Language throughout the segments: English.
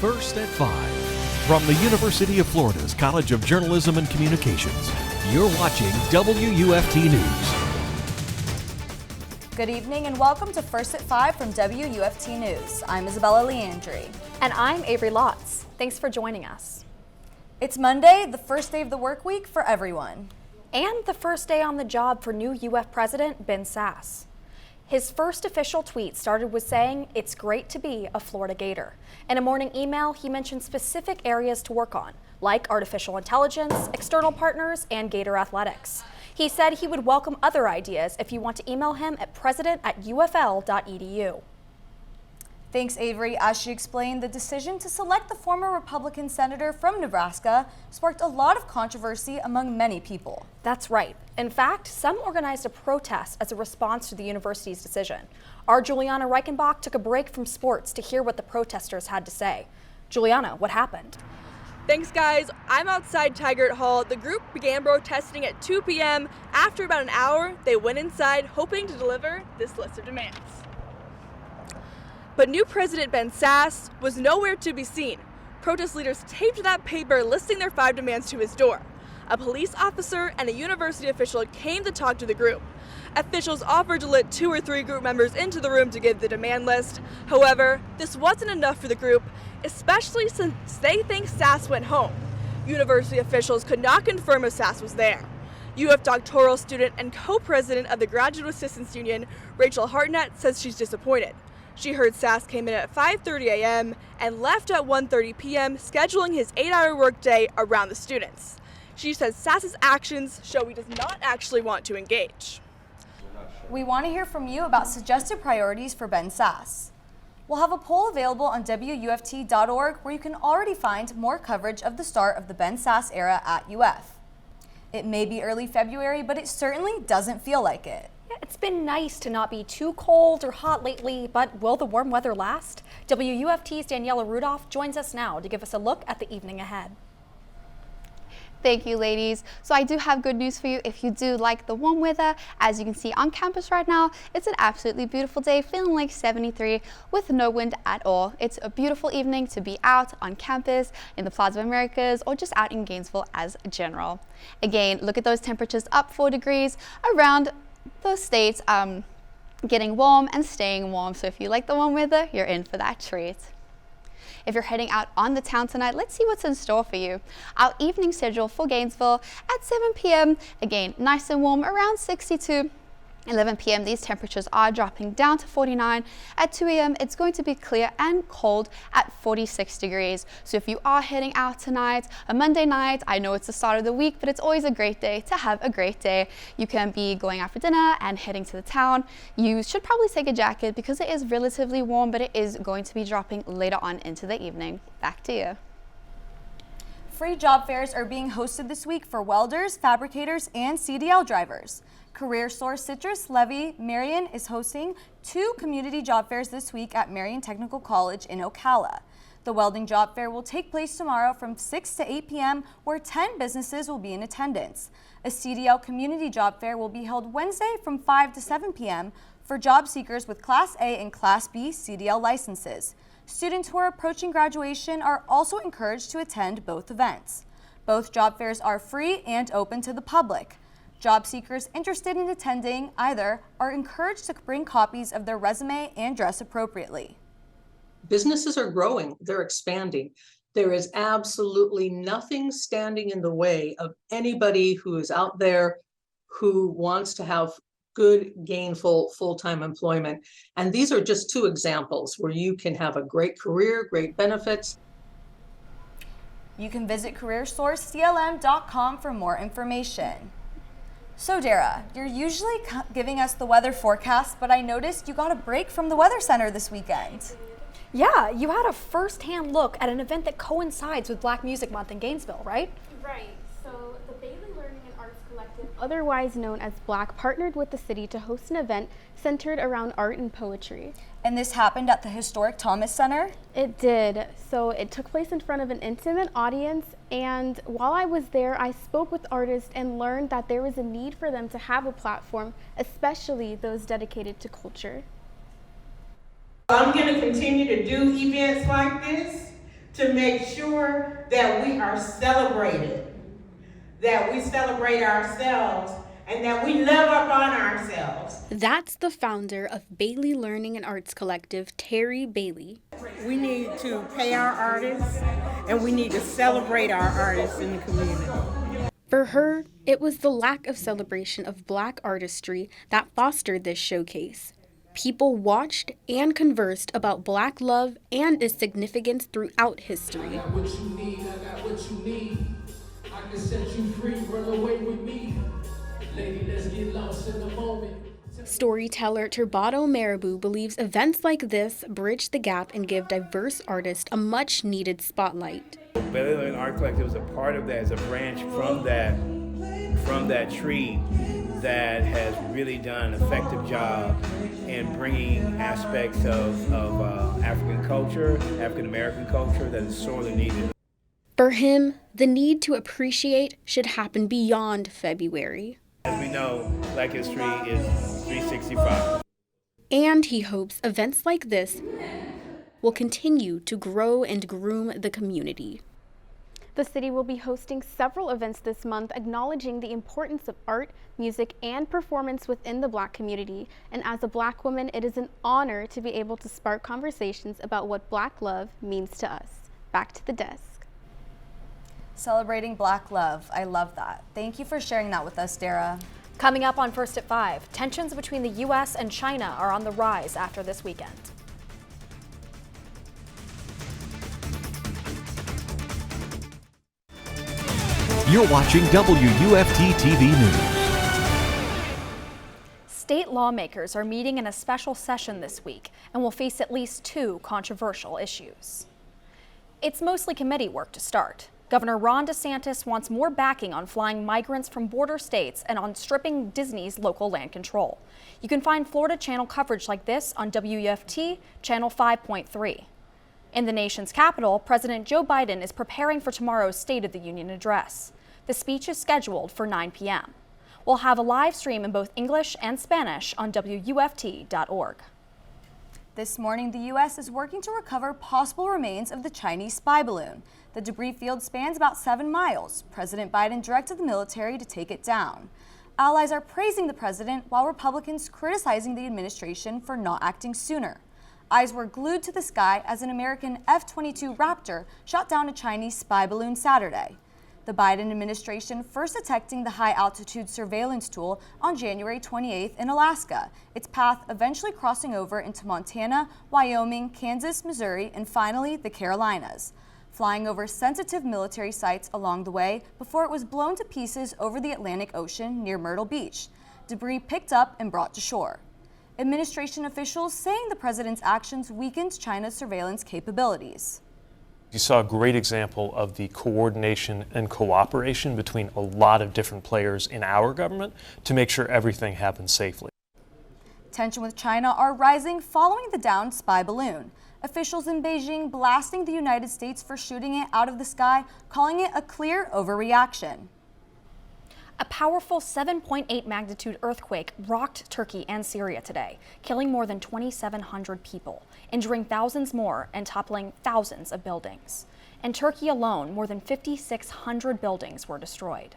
First at 5. From the University of Florida's College of Journalism and Communications, you're watching WUFT News. Good evening and welcome to First at 5 from WUFT News. I'm Isabella Leandri. And I'm Avery Lotz. Thanks for joining us. It's Monday, the first day of the work week for everyone. And the first day on the job for new UF President Ben Sasse. His first official tweet started with saying, "It's great to be a Florida Gator." In a morning email, he mentioned specific areas to work on, like artificial intelligence, external partners, and Gator athletics. He said he would welcome other ideas if you want to email him at president@ufl.edu. Thanks, Avery. As she explained, the decision to select the former Republican senator from Nebraska sparked a lot of controversy among many people. That's right. In fact, some organized a protest as a response to the university's decision. Our Julianna Reichenbach took a break from sports to hear what the protesters had to say. Julianna, what happened? Thanks, guys. I'm outside Taggart Hall. The group began protesting at 2 p.m. After about an hour, they went inside hoping to deliver this list of demands. But new President Ben Sasse was nowhere to be seen. Protest leaders taped that paper listing their 5 demands to his door. A police officer and a university official came to talk to the group. Officials offered to let 2 or 3 group members into the room to give the demand list. However, this wasn't enough for the group, especially since they think Sasse went home. University officials could not confirm if Sasse was there. UF doctoral student and co-president of the Graduate Assistants Union, Rachel Hartnett, says she's disappointed. She heard Sasse came in at 5:30 a.m. and left at 1:30 p.m., scheduling his 8-hour workday around the students. She says Sasse's actions show he does not actually want to engage. We want to hear from you about suggested priorities for Ben Sasse. We'll have a poll available on WUFT.org where you can already find more coverage of the start of the Ben Sasse era at UF. It may be early February, but it certainly doesn't feel like it. It's been nice to not be too cold or hot lately, but will the warm weather last? WUFT's Daniella Rudolph joins us now to give us a look at the evening ahead. Thank you, ladies. So I do have good news for you if you do like the warm weather. As you can see on campus right now, it's an absolutely beautiful day, feeling like 73 with no wind at all. It's a beautiful evening to be out on campus in the Plaza of Americas or just out in Gainesville as general. Again, look at those temperatures up 4 degrees around those states, getting warm and staying warm. So if you like the warm weather, you're in for that treat. If you're heading out on the town tonight, let's see what's in store for you. Our evening schedule for Gainesville at 7 p.m. Again, nice and warm, around 62. 11 p.m. these temperatures are dropping down to 49. At 2 a.m. it's going to be clear and cold at 46 degrees. So if you are heading out tonight, a Monday night, I know it's the start of the week, but it's always a great day to have a great day. You can be going out for dinner and heading to the town. You should probably take a jacket because it is relatively warm, but it is going to be dropping later on into the evening. Back to you. Free job fairs are being hosted this week for welders, fabricators, and CDL drivers. Career Source Citrus Levy Marion is hosting 2 community job fairs this week at Marion Technical College in Ocala. The welding job fair will take place tomorrow from 6 to 8 p.m. where 10 businesses will be in attendance. A CDL community job fair will be held Wednesday from 5 to 7 p.m. for job seekers with Class A and Class B CDL licenses. Students who are approaching graduation are also encouraged to attend both events. Both job fairs are free and open to the public. Job seekers interested in attending either are encouraged to bring copies of their resume and dress appropriately. Businesses are growing, they're expanding. There is absolutely nothing standing in the way of anybody who is out there who wants to have good, gainful, full-time employment. And these are just 2 examples where you can have a great career, great benefits. You can visit careersourceclm.com for more information. So Derrarh, you're usually giving us the weather forecast, but I noticed you got a break from the Weather Center this weekend. Yeah, you had a first-hand look at an event that coincides with Black Music Month in Gainesville, right? Right. So the otherwise known as Black, partnered with the city to host an event centered around art and poetry. And this happened at the historic Thomas Center? It did. So it took place in front of an intimate audience, and while I was there, I spoke with artists and learned that there was a need for them to have a platform, especially those dedicated to culture. I'm going to continue to do events like this to make sure that we are celebrated, that we celebrate ourselves, and that we live up on ourselves. That's the founder of Bailey Learning and Arts Collective, Terry Bailey. We need to pay our artists, and we need to celebrate our artists in the community. For her, it was the lack of celebration of Black artistry that fostered this showcase. People watched and conversed about Black love and its significance throughout history. I got what you need, I got what you need. I can set you free, run away with me. Lady, let's get lost in the moment. Storyteller Turbado Marabou believes events like this bridge the gap and give diverse artists a much-needed spotlight. Bailey Learning Art Collective is a part of that, as a branch from that tree that has really done an effective job in bringing aspects of African culture, African American culture that is sorely needed. For him, the need to appreciate should happen beyond February. As we know, Black history is 365. And he hopes events like this will continue to grow and groom the community. The city will be hosting several events this month acknowledging the importance of art, music, and performance within the Black community. And as a Black woman, it is an honor to be able to spark conversations about what Black love means to us. Back to the desk. Celebrating Black love. I love that. Thank you for sharing that with us, Derrarh. Coming up on First at 5, tensions between the U.S. and China are on the rise after this weekend. You're watching WUFT-TV News. State lawmakers are meeting in a special session this week and will face at least 2 controversial issues. It's mostly committee work to start. Governor Ron DeSantis wants more backing on flying migrants from border states and on stripping Disney's local land control. You can find Florida Channel coverage like this on WUFT Channel 5.3. In the nation's capital, President Joe Biden is preparing for tomorrow's State of the Union address. The speech is scheduled for 9 p.m. We'll have a live stream in both English and Spanish on WUFT.org. This morning, the U.S. is working to recover possible remains of the Chinese spy balloon. The debris field spans about 7 miles. President Biden directed the military to take it down. Allies are praising the president, while Republicans criticizing the administration for not acting sooner. Eyes were glued to the sky as an American F-22 Raptor shot down a Chinese spy balloon Saturday. The Biden administration first detecting the high-altitude surveillance tool on January 28th in Alaska, its path eventually crossing over into Montana, Wyoming, Kansas, Missouri, and finally the Carolinas, flying over sensitive military sites along the way before it was blown to pieces over the Atlantic Ocean near Myrtle Beach. Debris picked up and brought to shore. Administration officials saying the president's actions weakened China's surveillance capabilities. You saw a great example of the coordination and cooperation between a lot of different players in our government to make sure everything happens safely. Tension with China are rising following the downed spy balloon. Officials in Beijing blasting the United States for shooting it out of the sky, calling it a clear overreaction. A powerful 7.8 magnitude earthquake rocked Turkey and Syria today, killing more than 2,700 people, injuring thousands more and toppling thousands of buildings. In Turkey alone, more than 5,600 buildings were destroyed.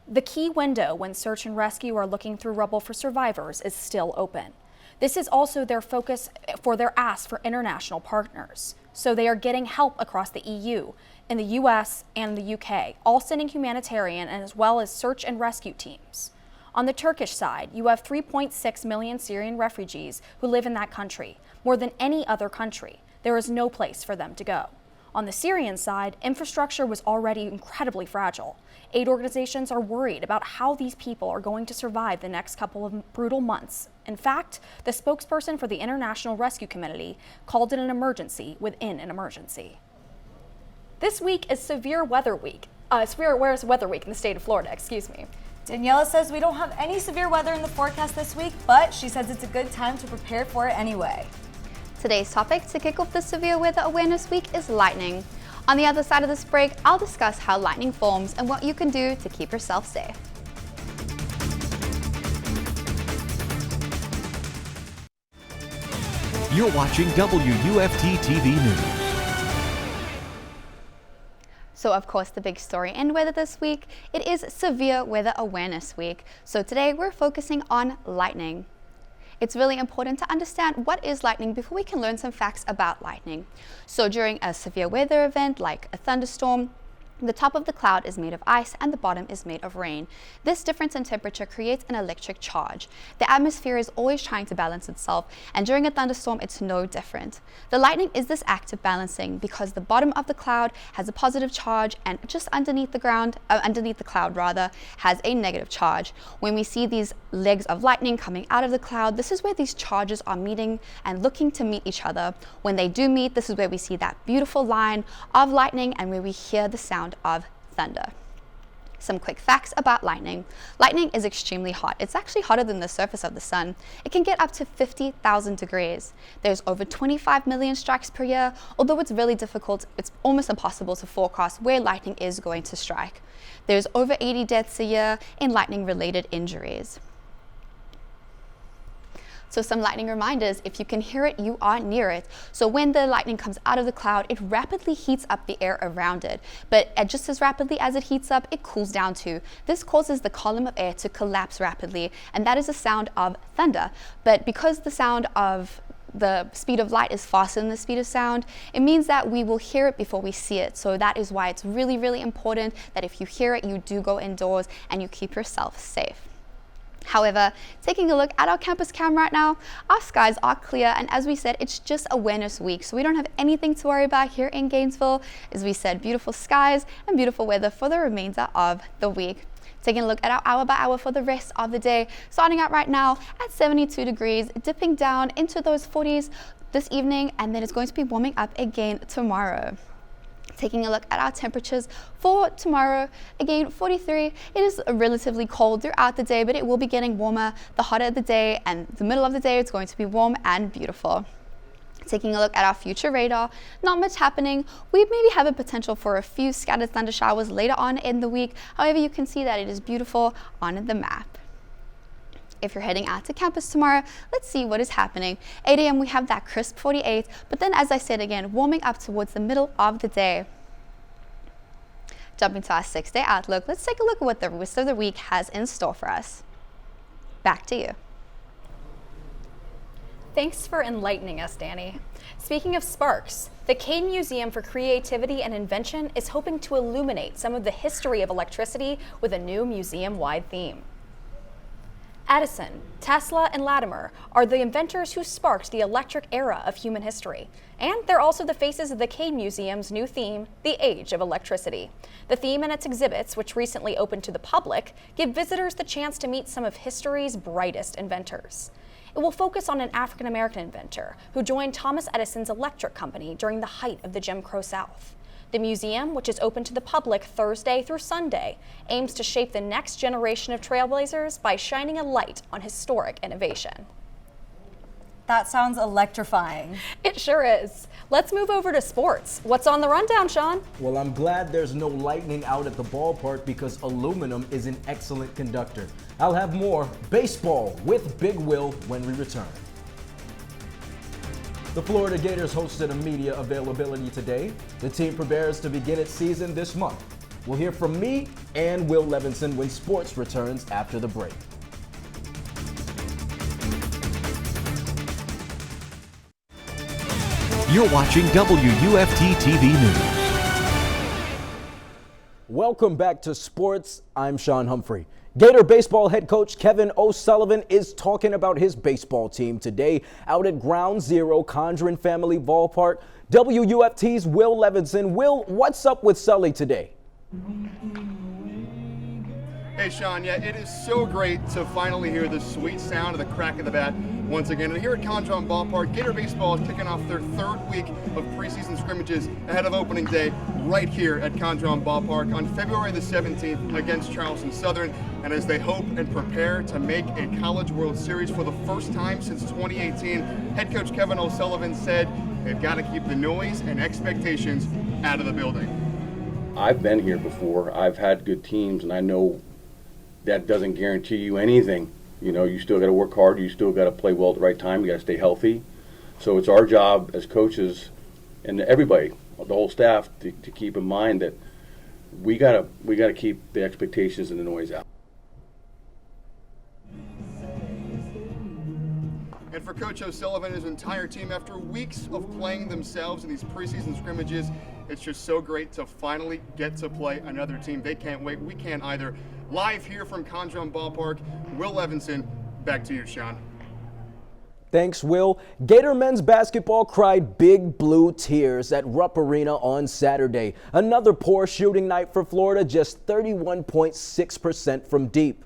The key window when search and rescue are looking through rubble for survivors is still open. This is also their focus for their ask for international partners. So they are getting help across the EU, in the US and the UK, all sending humanitarian and as well as search and rescue teams. On the Turkish side, you have 3.6 million Syrian refugees who live in that country, more than any other country. There is no place for them to go. On the Syrian side, infrastructure was already incredibly fragile. Aid organizations are worried about how these people are going to survive the next couple of brutal months. In fact, the spokesperson for the International Rescue Committee called it an emergency within an emergency. This week is Severe Weather Week in the state of Florida, Daniella says we don't have any severe weather in the forecast this week, but she says it's a good time to prepare for it anyway. Today's topic to kick off the Severe Weather Awareness Week is lightning. On the other side of this break, I'll discuss how lightning forms and what you can do to keep yourself safe. You're watching WUFT-TV News. So of course the big story in weather this week, it is Severe Weather Awareness Week. So today we're focusing on lightning. It's really important to understand what is lightning before we can learn some facts about lightning. So during a severe weather event like a thunderstorm, the top of the cloud is made of ice and the bottom is made of rain. This difference in temperature creates an electric charge. The atmosphere is always trying to balance itself, and during a thunderstorm it's no different. The lightning is this act of balancing because the bottom of the cloud has a positive charge and just underneath the cloud has a negative charge. When we see these legs of lightning coming out of the cloud, this is where these charges are meeting and looking to meet each other. When they do meet, this is where we see that beautiful line of lightning and where we hear the sound of thunder. Some quick facts about lightning. Lightning is extremely hot. It's actually hotter than the surface of the sun. It can get up to 50,000 degrees. There's over 25 million strikes per year, although it's really difficult, it's almost impossible to forecast where lightning is going to strike. There's over 80 deaths a year in lightning-related injuries. So some lightning reminders: if you can hear it, you are near it. So when the lightning comes out of the cloud, it rapidly heats up the air around it. But just as rapidly as it heats up, it cools down too. This causes the column of air to collapse rapidly, and that is the sound of thunder. But because the sound of the speed of light is faster than the speed of sound, it means that we will hear it before we see it. So that is why it's really, really important that if you hear it, you do go indoors and you keep yourself safe. However, taking a look at our campus cam right now, our skies are clear, and as we said, it's just Awareness Week, so we don't have anything to worry about here in Gainesville. As we said, beautiful skies and beautiful weather for the remainder of the week. Taking a look at our hour by hour for the rest of the day, starting out right now at 72 degrees, dipping down into those 40s this evening, and then it's going to be warming up again tomorrow. Taking a look at our temperatures for tomorrow, again 43. It is relatively cold throughout the day, but it will be getting warmer the hotter the day, and the middle of the day it's going to be warm and beautiful. Taking a look at our future radar, not much happening. We maybe have a potential for a few scattered thunder showers later on in the week. However, you can see that it is beautiful on the map. If you're heading out to campus tomorrow, let's see what is happening. 8 a.m. we have that crisp 48, but then as I said again, warming up towards the middle of the day. Jumping to our 6-day outlook, let's take a look at what the rest of the week has in store for us. Back to you. Thanks for enlightening us, Danny. Speaking of sparks, the Kane Museum for Creativity and Invention is hoping to illuminate some of the history of electricity with a new museum-wide theme. Edison, Tesla, and Latimer are the inventors who sparked the electric era of human history. And they're also the faces of the Kane Museum's new theme, The Age of Electricity. The theme and its exhibits, which recently opened to the public, give visitors the chance to meet some of history's brightest inventors. It will focus on an African-American inventor who joined Thomas Edison's electric company during the height of the Jim Crow South. The museum, which is open to the public Thursday through Sunday, aims to shape the next generation of trailblazers by shining a light on historic innovation. That sounds electrifying. It sure is. Let's move over to sports. What's on the rundown, Shawn? Well, I'm glad there's no lightning out at the ballpark because aluminum is an excellent conductor. I'll have more baseball with Big Will when we return. The Florida Gators hosted a media availability today. The team prepares to begin its season this month. We'll hear from me and Will Levenson when sports returns after the break. You're watching WUFT-TV News. Welcome back to sports. I'm Shawn Humphrey. Gator baseball head coach Kevin O'Sullivan is talking about his baseball team today out at Ground Zero Condren Family Ballpark. WUFT's Will Levenson. Will, what's up with Sully today? Hey Shawn, yeah, it is so great to finally hear the sweet sound of the crack of the bat once again. And here at Condren Ballpark, Gator baseball is kicking off their third week of preseason scrimmages ahead of opening day right here at Condren Ballpark on February the 17th against Charleston Southern. And as they hope and prepare to make a College World Series for the first time since 2018, head coach Kevin O'Sullivan said they've got to keep the noise and expectations out of the building. I've been here before. I've had good teams, and I know that doesn't guarantee you anything. You know, you still got to work hard. You still got to play well at the right time. You got to stay healthy. So it's our job as coaches and everybody, the whole staff, to keep in mind that we gotta keep the expectations and the noise out. And for Coach O'Sullivan and his entire team, after weeks of playing themselves in these preseason scrimmages, it's just so great to finally get to play another team. They can't wait. We can't either. Live here from Condron Ballpark, Will Levenson, back to you, Shawn. Thanks, Will. Gator men's basketball cried big blue tears at Rupp Arena on Saturday. Another poor shooting night for Florida, just 31.6% from deep.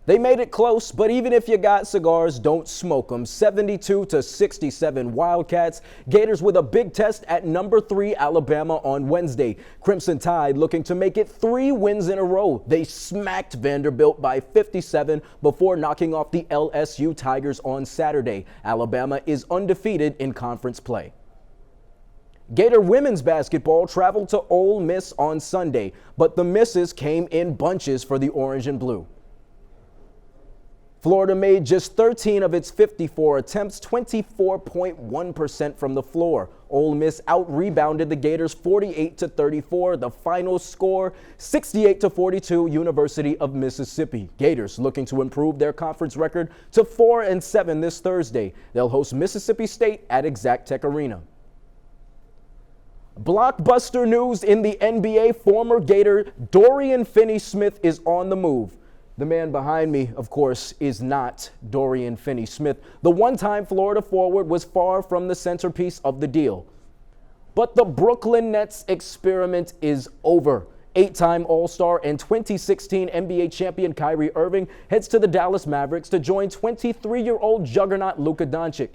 They made it close, but even if you got cigars, don't smoke them. 72-67 Wildcats. Gators with a big test at number 3 Alabama on Wednesday. Crimson Tide looking to make it 3 wins in a row. They smacked Vanderbilt by 57 before knocking off the LSU Tigers on Saturday. Alabama is undefeated in conference play. Gator women's basketball traveled to Ole Miss on Sunday, but the misses came in bunches for the orange and blue. Florida made just 13 of its 54 attempts, 24.1% from the floor. Ole Miss out-rebounded the Gators 48-34. The final score, 68-42, University of Mississippi. Gators looking to improve their conference record to 4-7 this Thursday. They'll host Mississippi State at Exactech Arena. Blockbuster news in the NBA. Former Gator Dorian Finney-Smith is on the move. The man behind me, of course, is not Dorian Finney-Smith. The one-time Florida forward was far from the centerpiece of the deal. But the Brooklyn Nets experiment is over. 8-time All-Star and 2016 NBA champion Kyrie Irving heads to the Dallas Mavericks to join 23-year-old juggernaut Luka Doncic.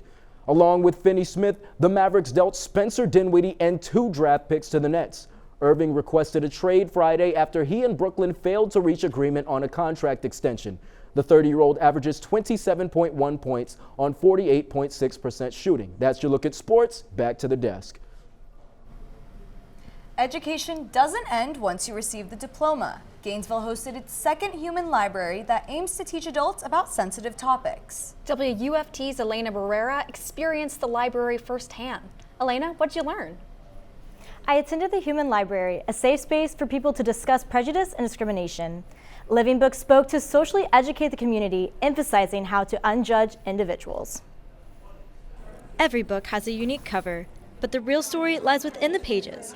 Along with Finney-Smith, the Mavericks dealt Spencer Dinwiddie and 2 draft picks to the Nets. Irving requested a trade Friday after he and Brooklyn failed to reach agreement on a contract extension. The 30-year-old averages 27.1 points on 48.6% shooting. That's your look at sports. Back to the desk. Education doesn't end once you receive the diploma. Gainesville hosted its second human library that aims to teach adults about sensitive topics. WUFT's Elena Barrera experienced the library firsthand. Elena, what'd you learn? I attended the Human Library, a safe space for people to discuss prejudice and discrimination. Living Books spoke to socially educate the community, emphasizing how to unjudge individuals. Every book has a unique cover, but the real story lies within the pages.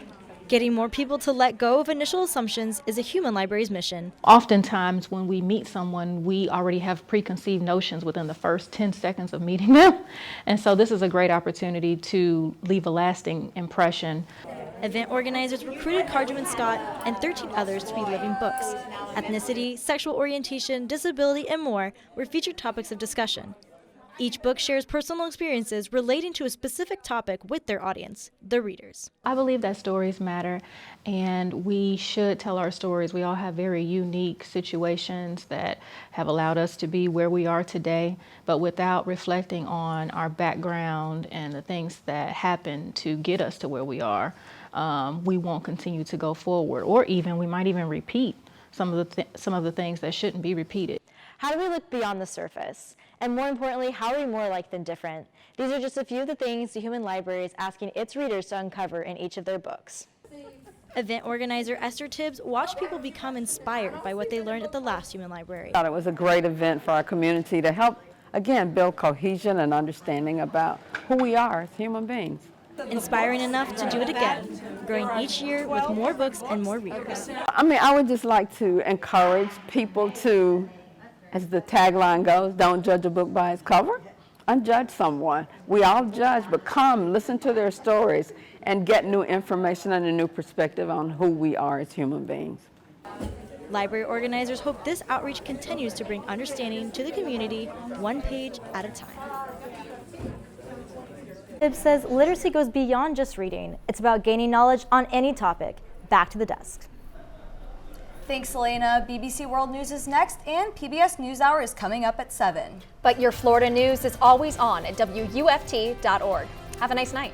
Getting more people to let go of initial assumptions is a Human Library's mission. Oftentimes when we meet someone, we already have preconceived notions within the first 10 seconds of meeting them. And so this is a great opportunity to leave a lasting impression. Event organizers recruited Carjamin Scott and 13 others to be living books. Ethnicity, sexual orientation, disability, and more were featured topics of discussion. Each book shares personal experiences relating to a specific topic with their audience, the readers. I believe that stories matter, and we should tell our stories. We all have very unique situations that have allowed us to be where we are today, but without reflecting on our background and the things that happened to get us to where we are, we won't continue to go forward, or even we might even repeat some of the things that shouldn't be repeated. How do we look beyond the surface? And more importantly, how are we more alike than different? These are just a few of the things the Human Library is asking its readers to uncover in each of their books. Event organizer Esther Tibbs watched people become inspired by what they learned at the last Human Library. I thought it was a great event for our community to help, again, build cohesion and understanding about who we are as human beings. Inspiring enough to do it again, growing each year with more books and more readers. I would just like to encourage people to, as the tagline goes, don't judge a book by its cover, unjudge someone. We all judge, but come, listen to their stories and get new information and a new perspective on who we are as human beings. Library organizers hope this outreach continues to bring understanding to the community, one page at a time. Tibbs says literacy goes beyond just reading. It's about gaining knowledge on any topic. Back to the desk. Thanks, Elena. BBC World News is next, and PBS NewsHour is coming up at 7. But your Florida news is always on at WUFT.org. Have a nice night.